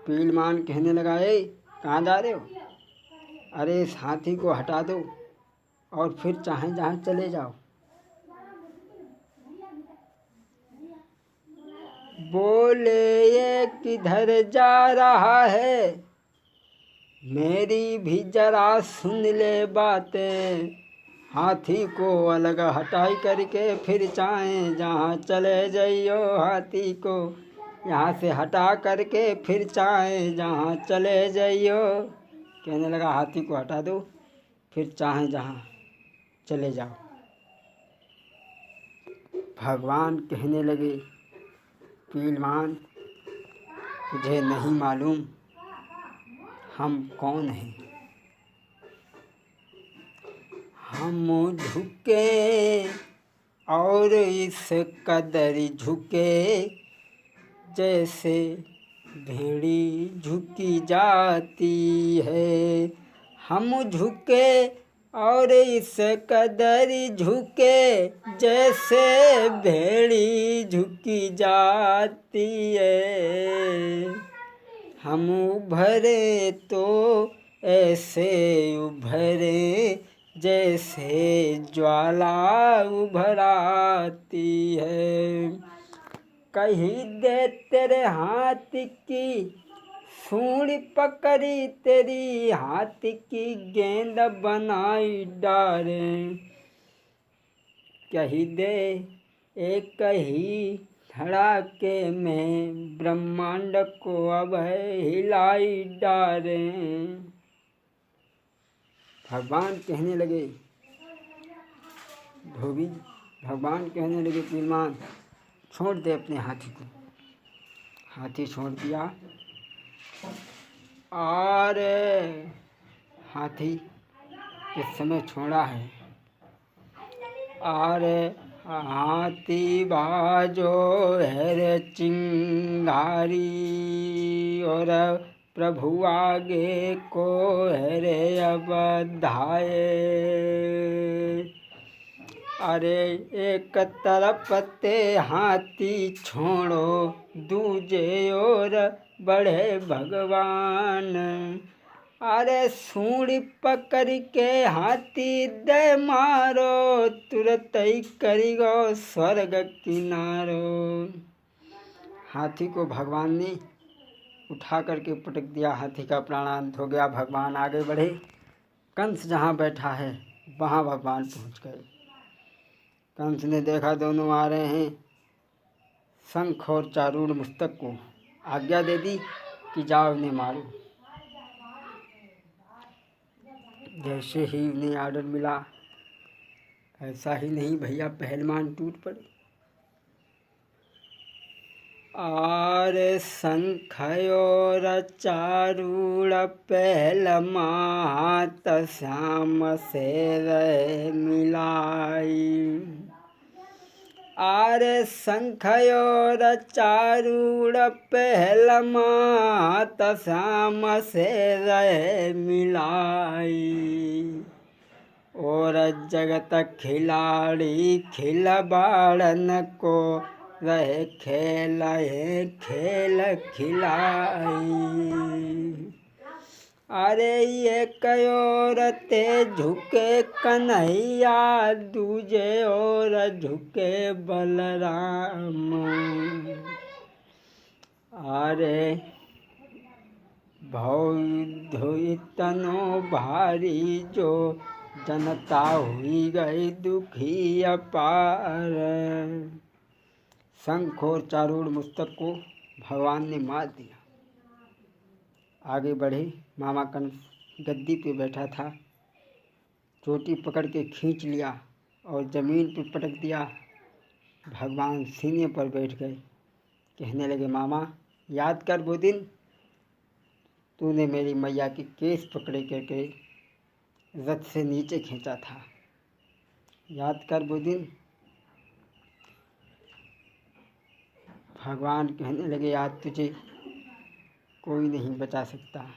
पीलमान कहने लगा, ए कहाँ जा रहे हो? अरे इस हाथी को हटा दो और फिर चाहे जहाँ चले जाओ। बोले ये किधर जा रहा है, मेरी भी जरा सुन ले बातें। हाथी को अलग हटाई करके फिर चाहे जहाँ चले जाइयो। हाथी को यहाँ से हटा करके फिर चाहे जहाँ चले जाइयो। कहने लगा हाथी को हटा दो फिर चाहे जहाँ चले जाओ। भगवान कहने लगे, पीलमान तुझे नहीं मालूम हम कौन हैं? हम झुके और इस कदर झुके जैसे भेड़ी झुकी जाती है। हम झुके और इस कदर झुके जैसे भेड़ी झुकी जाती है। हम उभरे तो ऐसे उभरे जैसे ज्वाला उभर आती है। कहीं दे तेरे हाथ की सूंड पकड़ी, तेरी हाथ की गेंद बनाई डारे। कहीं दे एक ही धड़ाके में ब्रह्मांड को अब हिलाई डारे। भगवान कहने लगे, धोबी भगवान कहने लगे, पीलमान छोड़ दे अपने हाथी को। हाथी छोड़ दिया और हाथी इस समय छोड़ा है और हाथी बाजो है रे चिंगारी और प्रभु आगे को है रे अब धाये। अरे एक तरफ ते हाथी छोड़ो दूजे और बढ़े भगवान। अरे सूंड पकड़ के हाथी दे मारो, तुरंत ही करिगो स्वर्ग किनारो। हाथी को भगवान ने उठा करके पटक दिया। हाथी का प्राणांत हो गया। भगवान आगे बढ़े। कंस जहाँ बैठा है वहाँ भगवान पहुँच गए। कंस ने देखा दोनों आ रहे हैं। शंख और चारूढ़ मस्तक को आज्ञा दे दी कि जाओ इन्हें मारो। जैसे ही उन्हें आर्डर मिला, ऐसा ही नहीं भैया पहलवान टूट पड़े। और शंख और चारूढ़ पहलमात श्याम से रहे मिलाई। आर शंख और चारूढ़ पहलमात श्याम से रहे मिलाई। और जगत खिलाड़ी खिलबाड़न को रहे खेल खेल खिलाई। अरे ये कयोर ते झुके कन्हैया, दूजे और झुके बलराम। अरे भौ इतनो भारी जो जनता हुई गई दुखी अपार। शंख और चारूढ़ मस्तक को भगवान ने मार दिया। आगे बढ़े। मामा कंस गद्दी पे बैठा था, चोटी पकड़ के खींच लिया और ज़मीन पे पटक दिया। भगवान सीने पर बैठ गए। कहने लगे, मामा याद कर वो दिन तूने मेरी मैया के केस पकड़े करके रथ से नीचे खींचा था। याद कर वो दिन। भगवान कहने लगे, आज तुझे कोई नहीं बचा सकता।